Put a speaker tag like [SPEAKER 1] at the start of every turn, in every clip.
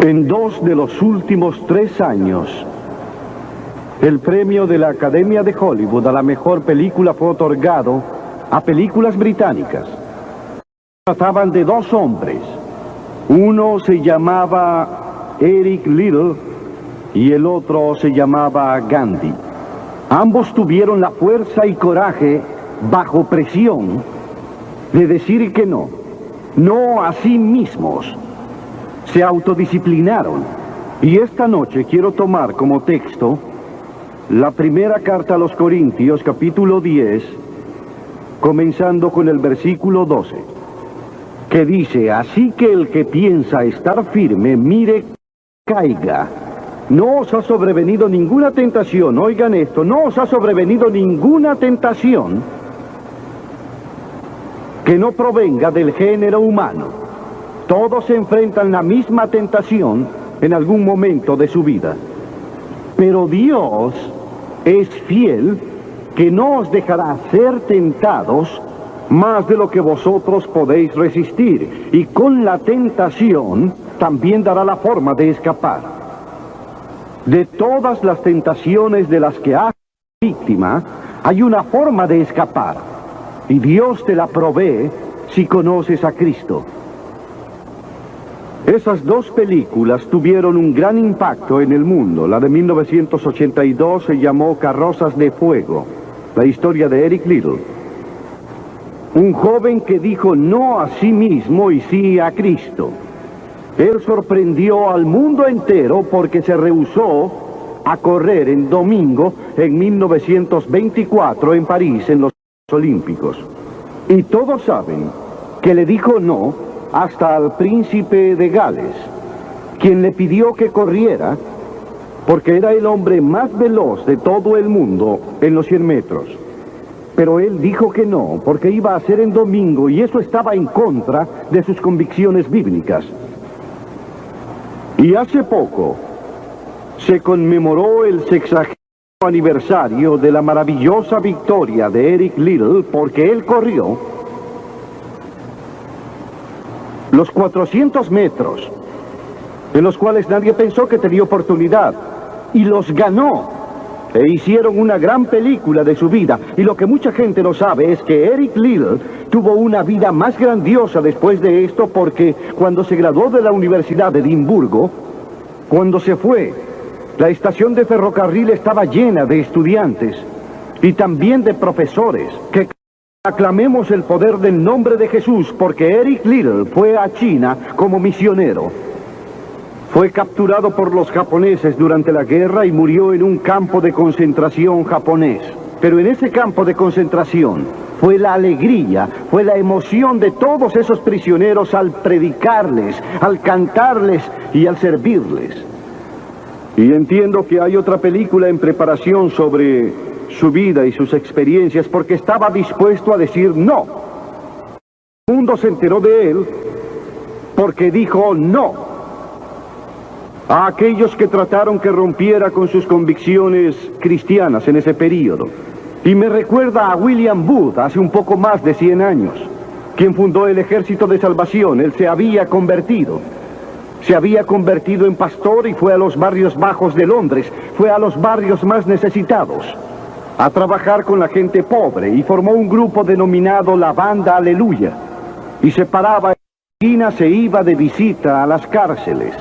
[SPEAKER 1] En 2 de los últimos 3 años, el premio de la Academia de Hollywood a la mejor película fue otorgado a películas británicas. Trataban de 2 hombres. Uno se llamaba Eric Liddell y el otro se llamaba Gandhi. Ambos tuvieron la fuerza y coraje, bajo presión, de decir que no a sí mismos. Se autodisciplinaron. Y esta noche quiero tomar como texto la primera carta a los Corintios, capítulo 10, comenzando con el versículo 12, que dice: así que el que piensa estar firme, mire, caiga. No os ha sobrevenido ninguna tentación, oigan esto, no os ha sobrevenido ninguna tentación que no provenga del género humano. Todos se enfrentan la misma tentación en algún momento de su vida. Pero Dios es fiel, que no os dejará ser tentados más de lo que vosotros podéis resistir. Y con la tentación también dará la forma de escapar. De todas las tentaciones de las que has sido víctima, hay una forma de escapar. Y Dios te la provee si conoces a Cristo. Esas 2 películas tuvieron un gran impacto en el mundo. La de 1982 se llamó Carrozas de Fuego, la historia de Eric Liddell. Un joven que dijo no a sí mismo y sí a Cristo. Él sorprendió al mundo entero porque se rehusó a correr en domingo en 1924 en París, en los Olímpicos. Y todos saben que le dijo no hasta al príncipe de Gales, quien le pidió que corriera porque era el hombre más veloz de todo el mundo en los 100 metros. Pero él dijo que no, porque iba a ser en domingo y eso estaba en contra de sus convicciones bíblicas. Y hace poco se conmemoró el 60º aniversario de la maravillosa victoria de Eric Liddell, porque él corrió los 400 metros, en los cuales nadie pensó que tenía oportunidad, y los ganó, e hicieron una gran película de su vida. Y lo que mucha gente no sabe es que Eric Liddell tuvo una vida más grandiosa después de esto, porque cuando se graduó de la Universidad de Edimburgo, cuando se fue, la estación de ferrocarril estaba llena de estudiantes y también de profesores que aclamemos el poder del nombre de Jesús, porque Eric Liddell fue a China como misionero. Fue capturado por los japoneses durante la guerra y murió en un campo de concentración japonés. Pero en ese campo de concentración fue la alegría, fue la emoción de todos esos prisioneros al predicarles, al cantarles y al servirles. Y entiendo que hay otra película en preparación sobre su vida y sus experiencias, porque estaba dispuesto a decir no. El mundo se enteró de él porque dijo no a aquellos que trataron que rompiera con sus convicciones cristianas en ese período. Y me recuerda a William Booth, hace un poco más de 100 años, quien fundó el Ejército de Salvación. Él se había convertido en pastor y fue a los barrios bajos de Londres, fue a los barrios más necesitados a trabajar con la gente pobre, y formó un grupo denominado la Banda Aleluya, y se paraba en la esquina, se iba de visita a las cárceles.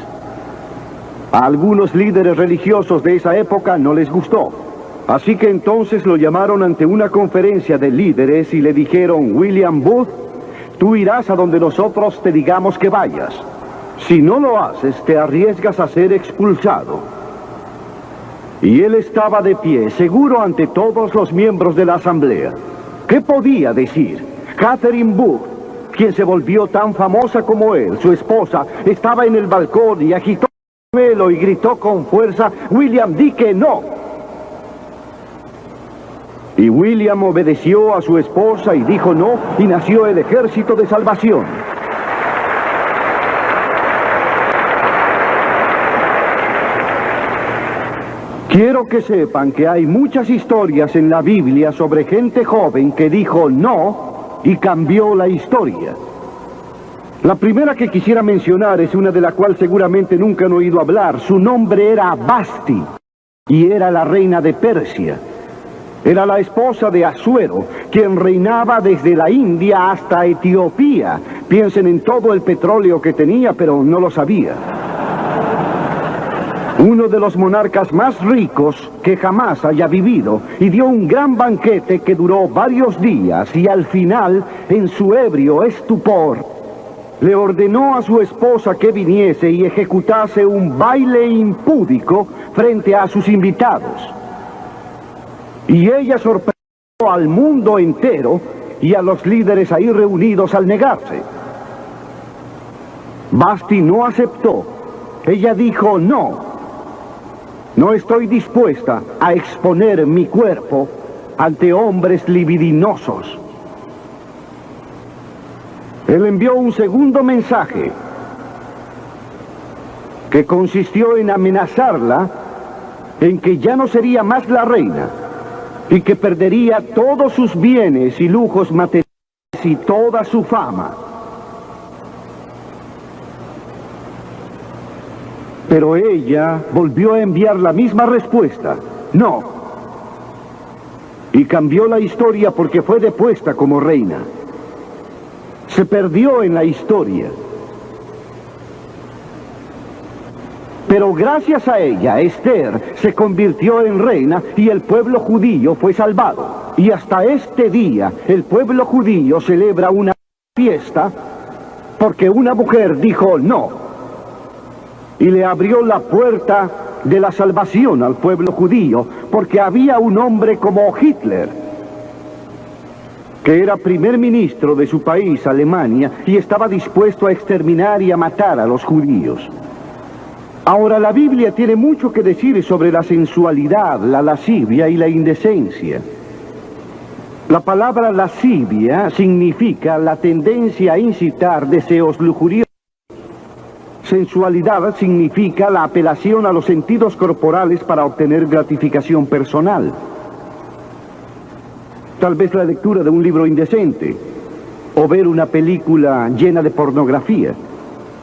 [SPEAKER 1] A algunos líderes religiosos de esa época no les gustó, así que entonces lo llamaron ante una conferencia de líderes y le dijeron: William Booth, tú irás a donde nosotros te digamos que vayas. Si no lo haces, te arriesgas a ser expulsado. Y él estaba de pie, seguro ante todos los miembros de la asamblea. ¿Qué podía decir? Catherine Booth, quien se volvió tan famosa como él, su esposa, estaba en el balcón y agitó el velo y gritó con fuerza: William, di que no. Y William obedeció a su esposa y dijo no, y nació el Ejército de Salvación. Quiero que sepan que hay muchas historias en la Biblia sobre gente joven que dijo no y cambió la historia. La primera que quisiera mencionar es una de la cual seguramente nunca han oído hablar. Su nombre era Basti y era la reina de Persia. Era la esposa de Asuero, quien reinaba desde la India hasta Etiopía. Piensen en todo el petróleo que tenía, pero no lo sabía. Uno de los monarcas más ricos que jamás haya vivido, y dio un gran banquete que duró varios días, y al final, en su ebrio estupor, le ordenó a su esposa que viniese y ejecutase un baile impúdico frente a sus invitados. Y ella sorprendió al mundo entero y a los líderes ahí reunidos al negarse. Basti no aceptó. Ella dijo, no estoy dispuesta a exponer mi cuerpo ante hombres libidinosos. Él envió un segundo mensaje que consistió en amenazarla en que ya no sería más la reina y que perdería todos sus bienes y lujos materiales y toda su fama. Pero ella volvió a enviar la misma respuesta, no. Y cambió la historia porque fue depuesta como reina. Se perdió en la historia. Pero gracias a ella, Esther se convirtió en reina y el pueblo judío fue salvado. Y hasta este día, el pueblo judío celebra una fiesta porque una mujer dijo no. Y le abrió la puerta de la salvación al pueblo judío, porque había un hombre como Hitler, que era primer ministro de su país, Alemania, y estaba dispuesto a exterminar y a matar a los judíos. Ahora, la Biblia tiene mucho que decir sobre la sensualidad, la lascivia y la indecencia. La palabra lascivia significa la tendencia a incitar deseos lujuriosos. Sensualidad significa la apelación a los sentidos corporales para obtener gratificación personal. Tal vez la lectura de un libro indecente o ver una película llena de pornografía.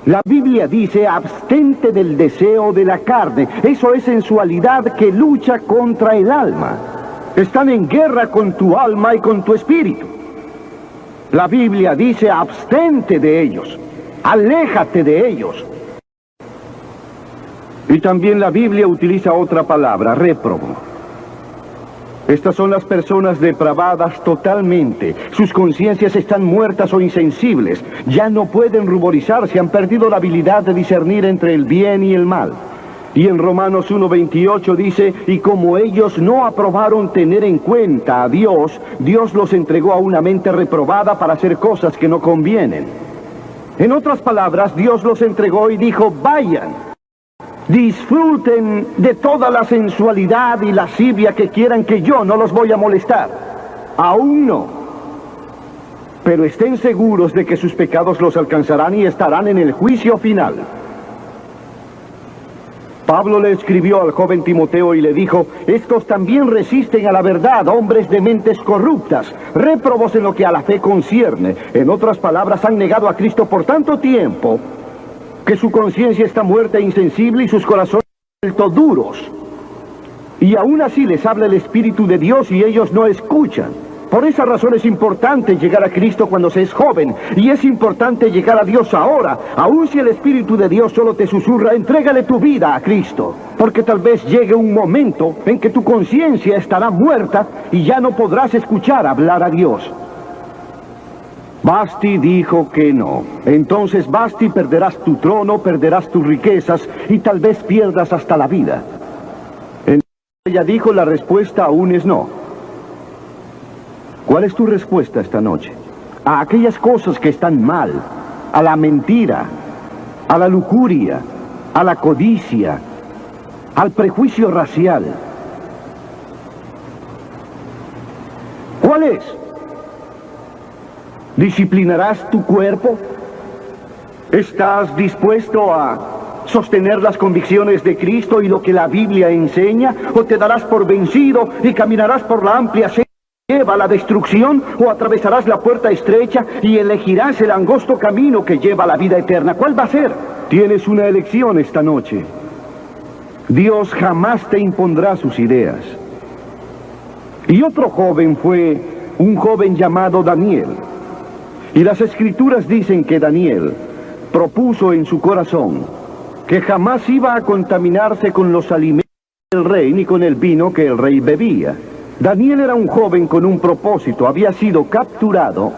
[SPEAKER 1] La Biblia dice, abstente del deseo de la carne. Eso es sensualidad que lucha contra el alma. Están en guerra con tu alma y con tu espíritu. La Biblia dice, abstente de ellos. Aléjate de ellos. Y también la Biblia utiliza otra palabra, réprobo. Estas son las personas depravadas totalmente. Sus conciencias están muertas o insensibles. Ya no pueden ruborizarse, han perdido la habilidad de discernir entre el bien y el mal. Y en Romanos 1:28 dice, y como ellos no aprobaron tener en cuenta a Dios, Dios los entregó a una mente reprobada para hacer cosas que no convienen. En otras palabras, Dios los entregó y dijo, vayan. Disfruten de toda la sensualidad y lascivia que quieran, que yo no los voy a molestar. Aún no. Pero estén seguros de que sus pecados los alcanzarán y estarán en el juicio final. Pablo le escribió al joven Timoteo y le dijo, estos también resisten a la verdad, hombres de mentes corruptas, réprobos en lo que a la fe concierne. En otras palabras, han negado a Cristo por tanto tiempo que su conciencia está muerta e insensible y sus corazones vuelto duros. Y aún así les habla el Espíritu de Dios y ellos no escuchan. Por esa razón es importante llegar a Cristo cuando se es joven, y es importante llegar a Dios ahora. Aún si el Espíritu de Dios solo te susurra, entrégale tu vida a Cristo, porque tal vez llegue un momento en que tu conciencia estará muerta y ya no podrás escuchar hablar a Dios. Basti dijo que no. Entonces, Basti, perderás tu trono, perderás tus riquezas y tal vez pierdas hasta la vida. Entonces ella dijo, la respuesta aún es no. ¿Cuál es tu respuesta esta noche? A aquellas cosas que están mal, a la mentira, a la lujuria, a la codicia, al prejuicio racial. ¿Cuál es? ¿Disciplinarás tu cuerpo? ¿Estás dispuesto a sostener las convicciones de Cristo y lo que la Biblia enseña? ¿O te darás por vencido y caminarás por la amplia senda lleva a la destrucción o atravesarás la puerta estrecha y elegirás el angosto camino que lleva a la vida eterna. ¿Cuál va a ser? Tienes una elección esta noche. Dios jamás te impondrá sus ideas. Y otro joven fue un joven llamado Daniel. Y las escrituras dicen que Daniel propuso en su corazón que jamás iba a contaminarse con los alimentos del rey ni con el vino que el rey bebía. Daniel era un joven con un propósito. Había sido capturado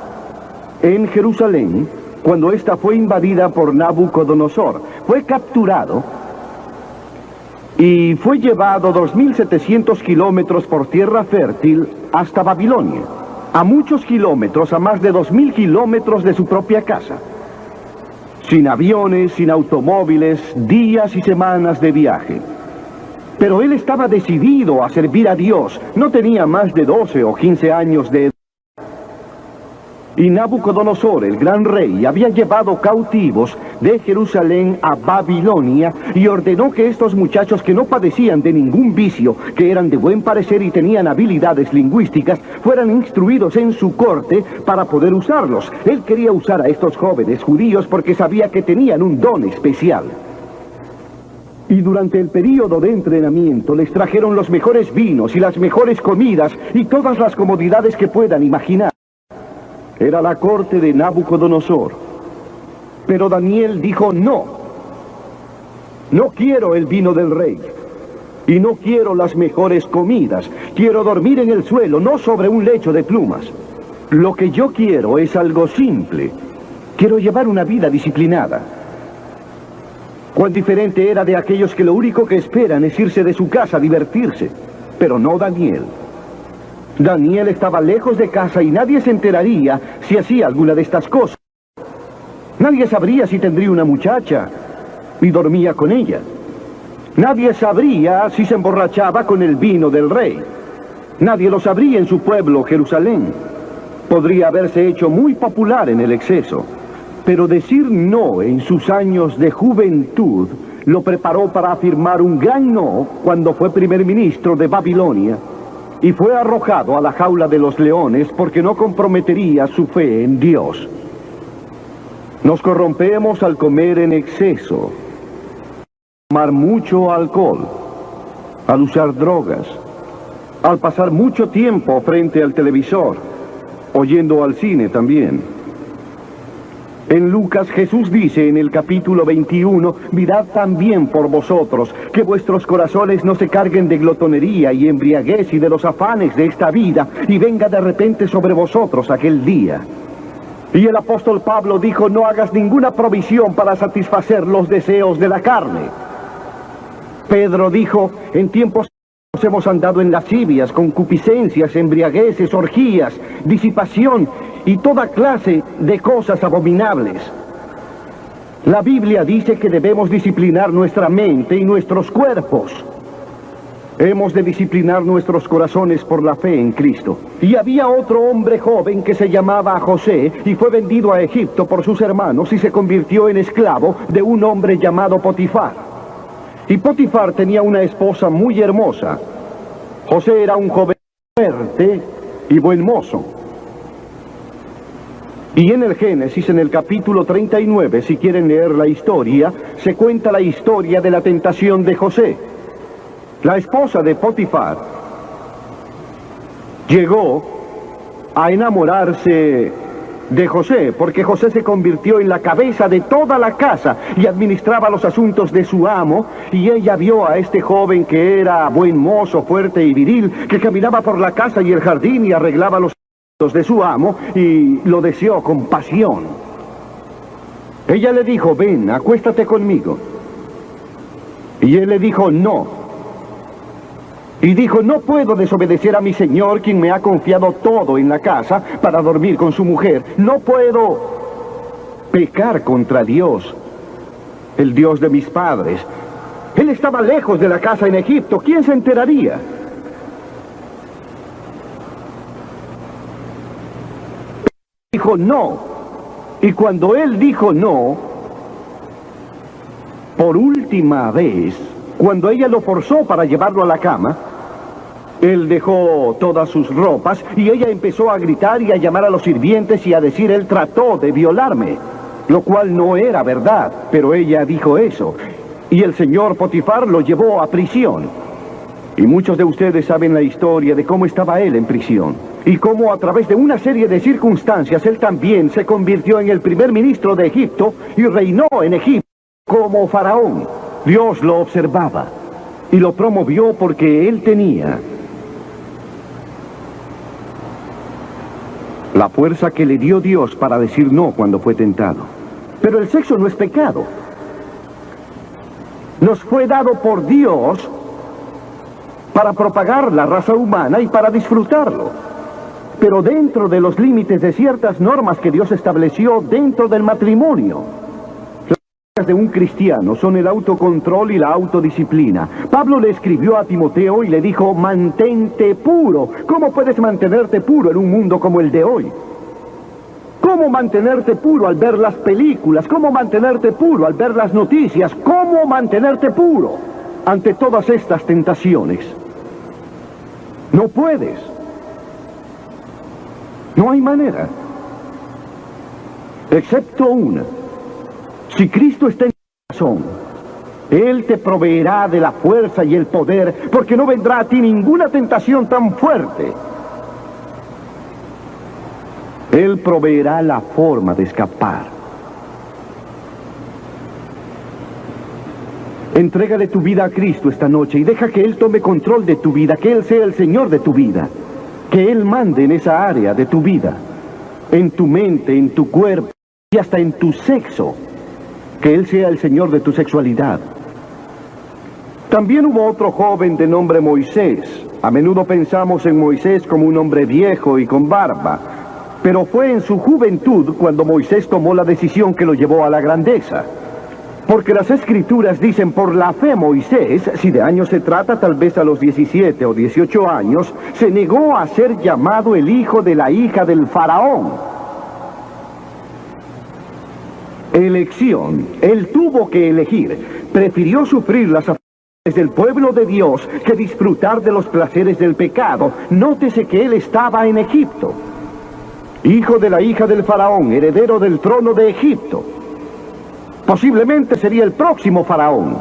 [SPEAKER 1] en Jerusalén cuando ésta fue invadida por Nabucodonosor. Fue capturado y fue llevado 2.700 kilómetros por tierra fértil hasta Babilonia. A muchos kilómetros, a más de 2.000 kilómetros de su propia casa. Sin aviones, sin automóviles, días y semanas de viaje. Pero él estaba decidido a servir a Dios. No tenía más de 12 o 15 años de edad. Y Nabucodonosor, el gran rey, había llevado cautivos de Jerusalén a Babilonia y ordenó que estos muchachos que no padecían de ningún vicio, que eran de buen parecer y tenían habilidades lingüísticas, fueran instruidos en su corte para poder usarlos. Él quería usar a estos jóvenes judíos porque sabía que tenían un don especial. Y durante el período de entrenamiento les trajeron los mejores vinos y las mejores comidas y todas las comodidades que puedan imaginar. Era la corte de Nabucodonosor. Pero Daniel dijo no. No quiero el vino del rey. Y no quiero las mejores comidas. Quiero dormir en el suelo, no sobre un lecho de plumas. Lo que yo quiero es algo simple. Quiero llevar una vida disciplinada. Cuán diferente era de aquellos que lo único que esperan es irse de su casa a divertirse. Pero no Daniel. Daniel estaba lejos de casa y nadie se enteraría si hacía alguna de estas cosas. Nadie sabría si tendría una muchacha y dormía con ella. Nadie sabría si se emborrachaba con el vino del rey. Nadie lo sabría en su pueblo, Jerusalén. Podría haberse hecho muy popular en el exceso. Pero decir no en sus años de juventud lo preparó para afirmar un gran no cuando fue primer ministro de Babilonia y fue arrojado a la jaula de los leones porque no comprometería su fe en Dios. Nos corrompemos al comer en exceso, tomar mucho alcohol, al usar drogas, al pasar mucho tiempo frente al televisor, oyendo al cine también. En Lucas, Jesús dice en el capítulo 21, mirad también por vosotros, que vuestros corazones no se carguen de glotonería y embriaguez y de los afanes de esta vida, y venga de repente sobre vosotros aquel día. Y el apóstol Pablo dijo, no hagas ninguna provisión para satisfacer los deseos de la carne. Pedro dijo, en tiempos hemos andado en lascivias, concupiscencias, embriagueces, orgías, disipación y toda clase de cosas abominables. La Biblia dice que debemos disciplinar nuestra mente y nuestros cuerpos. Hemos de disciplinar nuestros corazones por la fe en Cristo. Y había otro hombre joven que se llamaba José y fue vendido a Egipto por sus hermanos y se convirtió en esclavo de un hombre llamado Potifar. Y Potifar tenía una esposa muy hermosa. José era un joven fuerte y buen mozo. Y en el Génesis, en el capítulo 39, si quieren leer la historia, se cuenta la historia de la tentación de José. La esposa de Potifar llegó a enamorarse de José, porque José se convirtió en la cabeza de toda la casa y administraba los asuntos de su amo, y ella vio a este joven que era buen mozo, fuerte y viril, que caminaba por la casa y el jardín y arreglaba los asuntos de su amo, y lo deseó con pasión. Ella le dijo, ven, acuéstate conmigo. Y él le dijo, no. Y dijo, no puedo desobedecer a mi señor, quien me ha confiado todo en la casa para dormir con su mujer. No puedo pecar contra Dios, el Dios de mis padres. Él estaba lejos de la casa en Egipto. ¿Quién se enteraría? Dijo no. Y cuando él dijo no, por última vez, cuando ella lo forzó para llevarlo a la cama, Él dejó todas sus ropas y ella empezó a gritar y a llamar a los sirvientes y a decir: él trató de violarme, lo cual no era verdad, pero ella dijo eso. Y el señor Potifar lo llevó a prisión. Y muchos de ustedes saben la historia de cómo estaba él en prisión. Y cómo a través de una serie de circunstancias él también se convirtió en el primer ministro de Egipto y reinó en Egipto como faraón. Dios lo observaba y lo promovió porque él tenía la fuerza que le dio Dios para decir no cuando fue tentado. Pero el sexo no es pecado. Nos fue dado por Dios para propagar la raza humana y para disfrutarlo. Pero dentro de los límites de ciertas normas que Dios estableció dentro del matrimonio. Las de un cristiano son el autocontrol y la autodisciplina. Pablo le escribió a Timoteo y le dijo: mantente puro. ¿Cómo puedes mantenerte puro en un mundo como el de hoy? ¿Cómo mantenerte puro al ver las películas? ¿Cómo mantenerte puro al ver las noticias? ¿Cómo mantenerte puro ante todas estas tentaciones? No puedes. No hay manera. Excepto una. Si Cristo está en tu corazón, Él te proveerá de la fuerza y el poder, porque no vendrá a ti ninguna tentación tan fuerte. Él proveerá la forma de escapar. Entrégale tu vida a Cristo esta noche y deja que Él tome control de tu vida, que Él sea el Señor de tu vida, que Él mande en esa área de tu vida, en tu mente, en tu cuerpo y hasta en tu sexo. Que Él sea el Señor de tu sexualidad. También hubo otro joven de nombre Moisés. A menudo pensamos en Moisés como un hombre viejo y con barba, pero fue en su juventud cuando Moisés tomó la decisión que lo llevó a la grandeza. Porque las Escrituras dicen: por la fe Moisés, si de años se trata, tal vez a los 17 o 18 años, se negó a ser llamado el hijo de la hija del faraón. Elección. Él tuvo que elegir. Prefirió sufrir las aflicciones del pueblo de Dios que disfrutar de los placeres del pecado. Nótese que él estaba en Egipto. Hijo de la hija del faraón, heredero del trono de Egipto. Posiblemente sería el próximo faraón.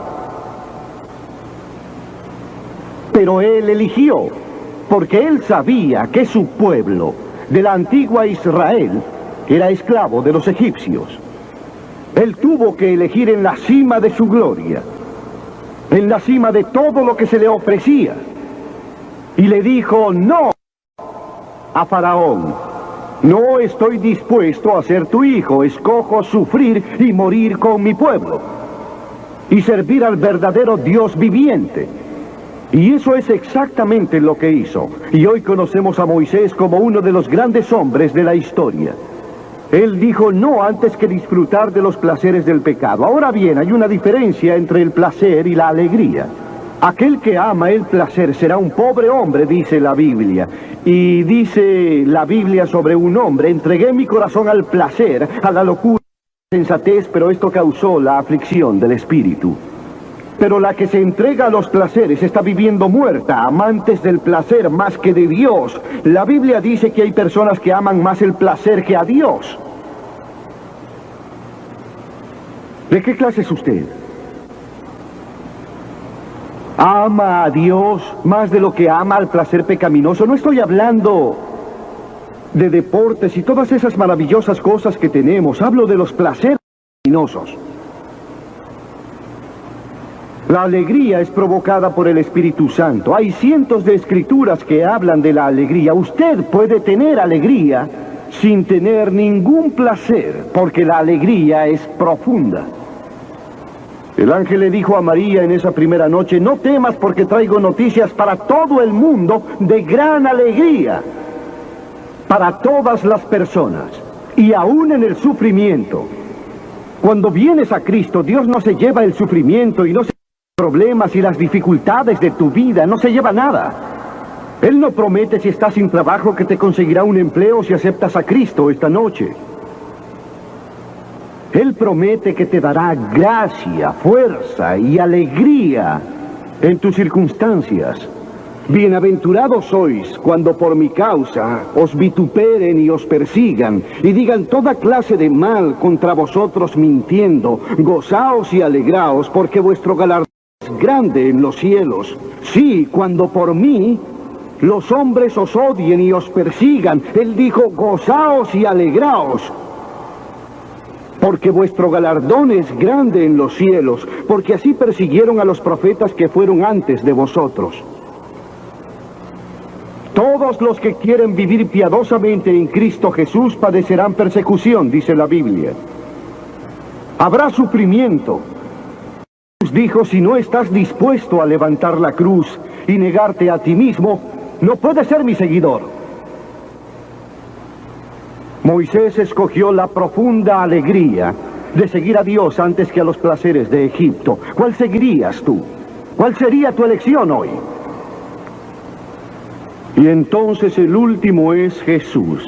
[SPEAKER 1] Pero él eligió, porque él sabía que su pueblo, de la antigua Israel, era esclavo de los egipcios. Él tuvo que elegir en la cima de su gloria, en la cima de todo lo que se le ofrecía. Y le dijo no a Faraón: no estoy dispuesto a ser tu hijo, escojo sufrir y morir con mi pueblo y servir al verdadero Dios viviente. Y eso es exactamente lo que hizo. Y hoy conocemos a Moisés como uno de los grandes hombres de la historia. Él dijo no antes que disfrutar de los placeres del pecado. Ahora bien, hay una diferencia entre el placer y la alegría. Aquel que ama el placer será un pobre hombre, dice la Biblia. Y dice la Biblia sobre un hombre: entregué mi corazón al placer, a la locura, a la sensatez, pero esto causó la aflicción del espíritu. Pero la que se entrega a los placeres está viviendo muerta, amantes del placer más que de Dios. La Biblia dice que hay personas que aman más el placer que a Dios. ¿De qué clase es usted? ¿Ama a Dios más de lo que ama al placer pecaminoso? No estoy hablando de deportes y todas esas maravillosas cosas que tenemos. Hablo de los placeres pecaminosos. La alegría es provocada por el Espíritu Santo. Hay cientos de escrituras que hablan de la alegría. Usted puede tener alegría sin tener ningún placer, porque la alegría es profunda. El ángel le dijo a María en esa primera noche: no temas, porque traigo noticias para todo el mundo de gran alegría, para todas las personas, y aún en el sufrimiento. Cuando vienes a Cristo, Dios no se lleva el sufrimiento y no se problemas y las dificultades de tu vida, no se lleva nada. Él no promete, si estás sin trabajo, que te conseguirá un empleo si aceptas a Cristo esta noche. Él promete que te dará gracia, fuerza y alegría en tus circunstancias. Bienaventurados sois cuando por mi causa os vituperen y os persigan y digan toda clase de mal contra vosotros mintiendo. Gozaos y alegraos, porque vuestro galardón es grande en los cielos. Sí, cuando por mí los hombres os odien y os persigan. Él dijo, gozaos y alegraos, porque vuestro galardón es grande en los cielos, porque así persiguieron a los profetas que fueron antes de vosotros. Todos los que quieren vivir piadosamente en Cristo Jesús padecerán persecución, dice la Biblia. Habrá sufrimiento. Jesús dijo, si no estás dispuesto a levantar la cruz y negarte a ti mismo, no puedes ser mi seguidor. Moisés escogió la profunda alegría de seguir a Dios antes que a los placeres de Egipto. ¿Cuál seguirías tú? ¿Cuál sería tu elección hoy? Y entonces el último es Jesús.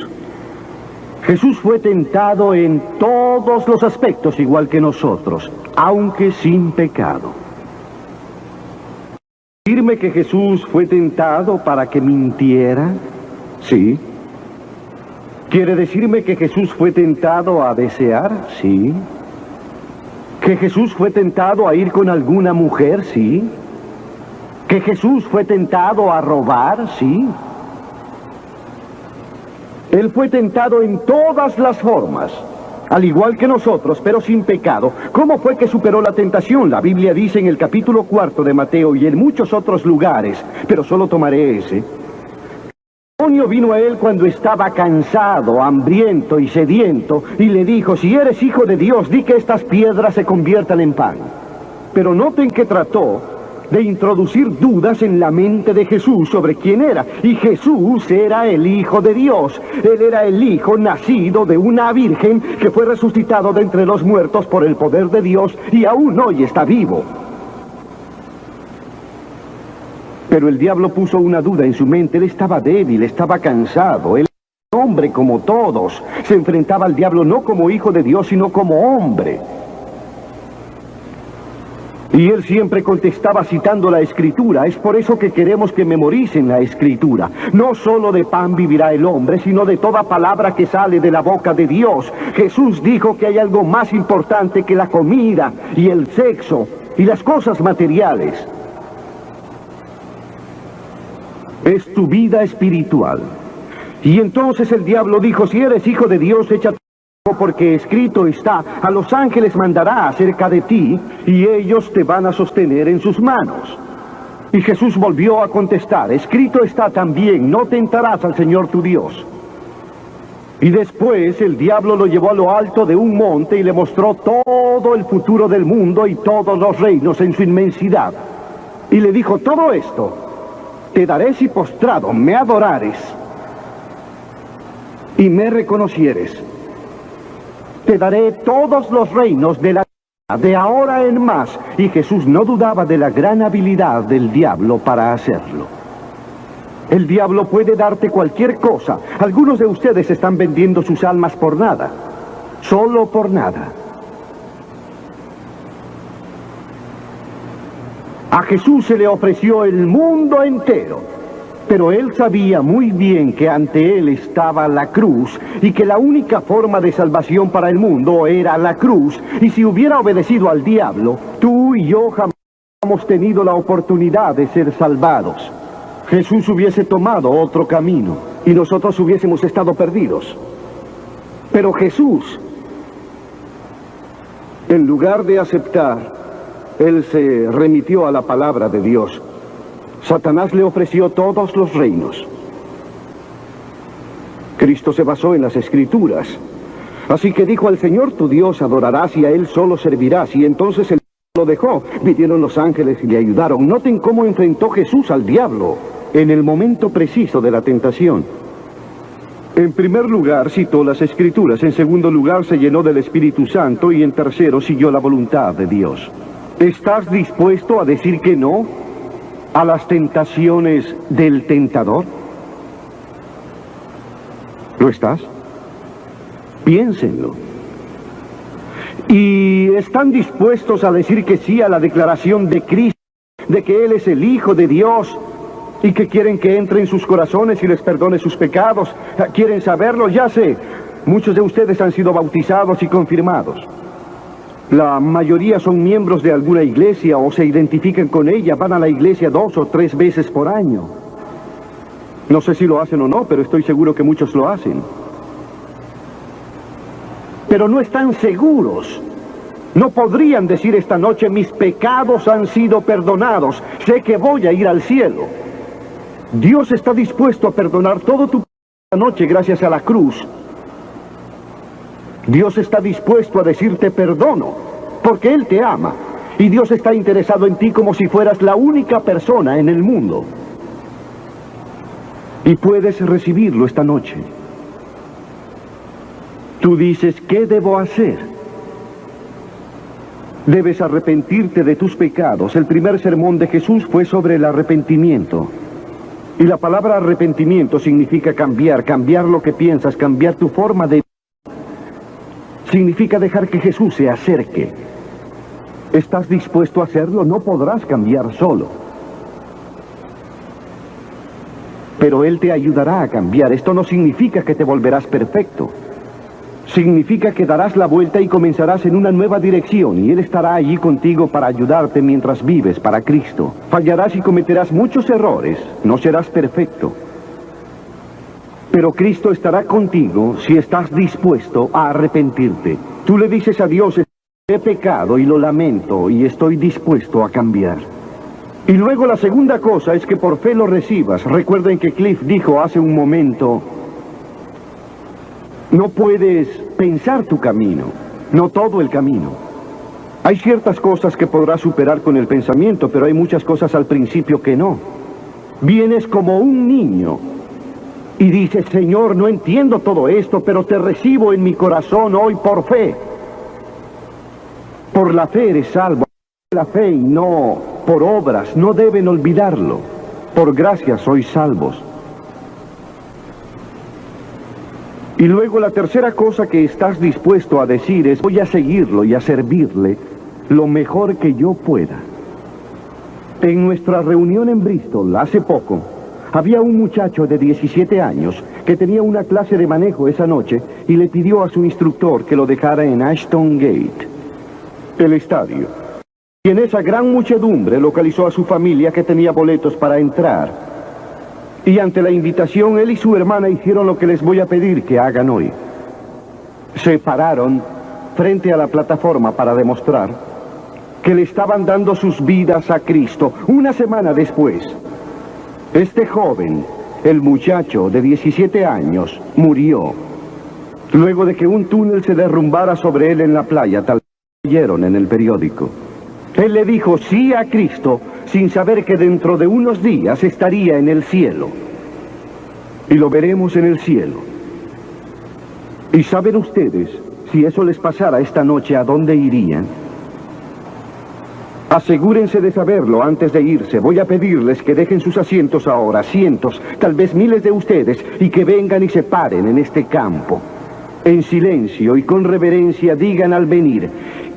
[SPEAKER 1] Jesús fue tentado en todos los aspectos igual que nosotros, aunque sin pecado. ¿Decirme que Jesús fue tentado para que mintiera? Sí. ¿Quiere decirme que Jesús fue tentado a desear? Sí. ¿Que Jesús fue tentado a ir con alguna mujer? Sí. ¿Que Jesús fue tentado a robar? Sí. Él fue tentado en todas las formas, al igual que nosotros, pero sin pecado. ¿Cómo fue que superó la tentación? La Biblia dice en el capítulo 4 de Mateo y en muchos otros lugares, pero solo tomaré ese. El demonio vino a él cuando estaba cansado, hambriento y sediento, y le dijo, si eres hijo de Dios, di que estas piedras se conviertan en pan. Pero noten que trató de introducir dudas en la mente de Jesús sobre quién era. Y Jesús era el Hijo de Dios. Él era el Hijo nacido de una virgen que fue resucitado de entre los muertos por el poder de Dios y aún hoy está vivo. Pero el diablo puso una duda en su mente. Él estaba débil, estaba cansado. Él era un hombre como todos. Se enfrentaba al diablo no como hijo de Dios, sino como hombre. Y él siempre contestaba citando la Escritura. Es por eso que queremos que memoricen la Escritura. No solo de pan vivirá el hombre, sino de toda palabra que sale de la boca de Dios. Jesús dijo que hay algo más importante que la comida y el sexo y las cosas materiales. Es tu vida espiritual. Y entonces el diablo dijo, si eres hijo de Dios, échate, porque escrito está, a los ángeles mandará acerca de ti, y ellos te van a sostener en sus manos. Y Jesús volvió a contestar, escrito está también, no tentarás al Señor tu Dios. Y después el diablo lo llevó a lo alto de un monte y le mostró todo el futuro del mundo y todos los reinos en su inmensidad. Y le dijo, todo esto te daré si postrado me adorares y me reconocieres. Te daré todos los reinos de la tierra, de ahora en más. Y Jesús no dudaba de la gran habilidad del diablo para hacerlo. El diablo puede darte cualquier cosa. Algunos de ustedes están vendiendo sus almas por nada. Solo por nada. A Jesús se le ofreció el mundo entero. Pero él sabía muy bien que ante él estaba la cruz y que la única forma de salvación para el mundo era la cruz. Y si hubiera obedecido al diablo, tú y yo jamás hubiéramos tenido la oportunidad de ser salvados. Jesús hubiese tomado otro camino y nosotros hubiésemos estado perdidos. Pero Jesús, en lugar de aceptar, él se remitió a la palabra de Dios. Satanás le ofreció todos los reinos. Cristo se basó en las Escrituras. Así que dijo, al Señor tu Dios adorarás y a Él solo servirás. Y entonces él lo dejó. Vinieron los ángeles y le ayudaron. Noten cómo enfrentó Jesús al diablo en el momento preciso de la tentación. En primer lugar, citó las Escrituras. En segundo lugar, se llenó del Espíritu Santo. Y en tercero, siguió la voluntad de Dios. ¿Estás dispuesto a decir que no a las tentaciones del tentador? ¿Lo estás? Piénsenlo. ¿Y están dispuestos a decir que sí a la declaración de Cristo, de que Él es el Hijo de Dios, y que quieren que entre en sus corazones y les perdone sus pecados. ¿Quieren saberlo? Ya sé. Muchos de ustedes han sido bautizados y confirmados. La mayoría son miembros de alguna iglesia o se identifican con ella, van a la iglesia 2 o 3 veces por año. No sé si lo hacen o no, pero estoy seguro que muchos lo hacen. Pero no están seguros. No podrían decir esta noche, mis pecados han sido perdonados, sé que voy a ir al cielo. Dios está dispuesto a perdonar todo tu pecado esta noche gracias a la cruz. Dios está dispuesto a decirte perdono, porque Él te ama. Y Dios está interesado en ti como si fueras la única persona en el mundo. Y puedes recibirlo esta noche. Tú dices, ¿qué debo hacer? Debes arrepentirte de tus pecados. El primer sermón de Jesús fue sobre el arrepentimiento. Y la palabra arrepentimiento significa cambiar, cambiar lo que piensas, cambiar tu forma de vida. Significa dejar que Jesús se acerque. ¿Estás dispuesto a hacerlo? No podrás cambiar solo. Pero Él te ayudará a cambiar. Esto no significa que te volverás perfecto. Significa que darás la vuelta y comenzarás en una nueva dirección, y Él estará allí contigo para ayudarte mientras vives para Cristo. Fallarás y cometerás muchos errores. No serás perfecto. Pero Cristo estará contigo si estás dispuesto a arrepentirte. Tú le dices a Dios, he pecado y lo lamento y estoy dispuesto a cambiar. Y luego la segunda cosa es que por fe lo recibas. Recuerden que Cliff dijo hace un momento, no puedes pensar tu camino, no todo el camino. Hay ciertas cosas que podrás superar con el pensamiento, pero hay muchas cosas al principio que no. Vienes como un niño y dices, Señor, no entiendo todo esto, pero te recibo en mi corazón hoy por fe. Por la fe eres salvo. La fe y no por obras, no deben olvidarlo. Por gracia sois salvos. Y luego la tercera cosa que estás dispuesto a decir es, voy a seguirlo y a servirle lo mejor que yo pueda. En nuestra reunión en Bristol, hace poco, había un muchacho de 17 años que tenía una clase de manejo esa noche y le pidió a su instructor que lo dejara en Ashton Gate, el estadio. Y en esa gran muchedumbre localizó a su familia que tenía boletos para entrar. Y ante la invitación, él y su hermana hicieron lo que les voy a pedir que hagan hoy. Se pararon frente a la plataforma para demostrar que le estaban dando sus vidas a Cristo. Una semana después, este joven, el muchacho de 17 años, murió. Luego de que un túnel se derrumbara sobre él en la playa, tal vez leyeron en el periódico. Él le dijo sí a Cristo sin saber que dentro de unos días estaría en el cielo. Y lo veremos en el cielo. ¿Y saben ustedes, si eso les pasara esta noche, a dónde irían? Asegúrense de saberlo antes de irse. Voy a pedirles que dejen sus asientos ahora, cientos, tal vez miles de ustedes, y que vengan y se paren en este campo. En silencio y con reverencia digan al venir,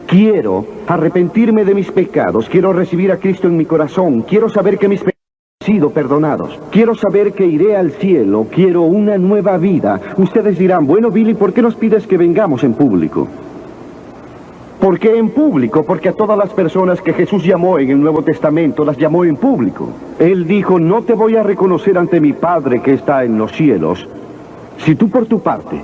[SPEAKER 1] quiero arrepentirme de mis pecados, quiero recibir a Cristo en mi corazón, quiero saber que mis pecados han sido perdonados, quiero saber que iré al cielo, quiero una nueva vida. Ustedes dirán, bueno, Billy, ¿por qué nos pides que vengamos en público? ¿Por qué en público? Porque a todas las personas que Jesús llamó en el Nuevo Testamento las llamó en público. Él dijo, no te voy a reconocer ante mi Padre que está en los cielos, si tú por tu parte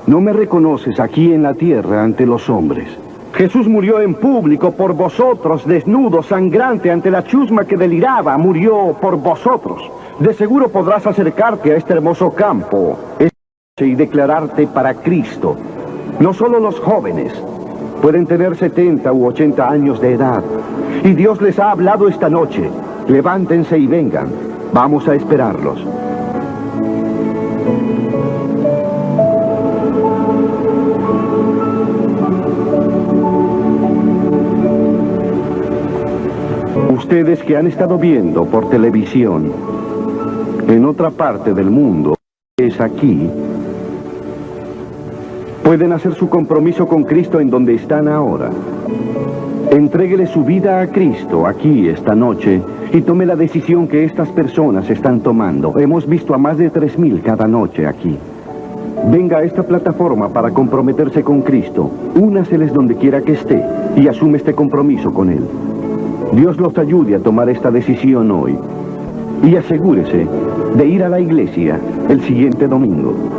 [SPEAKER 1] no me reconoces aquí en la tierra ante los hombres. Jesús murió en público por vosotros, desnudo, sangrante, ante la chusma que deliraba, murió por vosotros. De seguro podrás acercarte a este hermoso campo y declararte para Cristo. No solo los jóvenes, pueden tener 70 u 80 años de edad. Y Dios les ha hablado esta noche. Levántense y vengan. Vamos a esperarlos. Ustedes que han estado viendo por televisión en otra parte del mundo, es aquí, pueden hacer su compromiso con Cristo en donde están ahora. Entréguele su vida a Cristo aquí esta noche y tome la decisión que estas personas están tomando. Hemos visto a más de 3,000 cada noche aquí. Venga a esta plataforma para comprometerse con Cristo. Únaseles donde quiera que esté y asume este compromiso con Él. Dios los ayude a tomar esta decisión hoy. Y asegúrese de ir a la iglesia el siguiente domingo.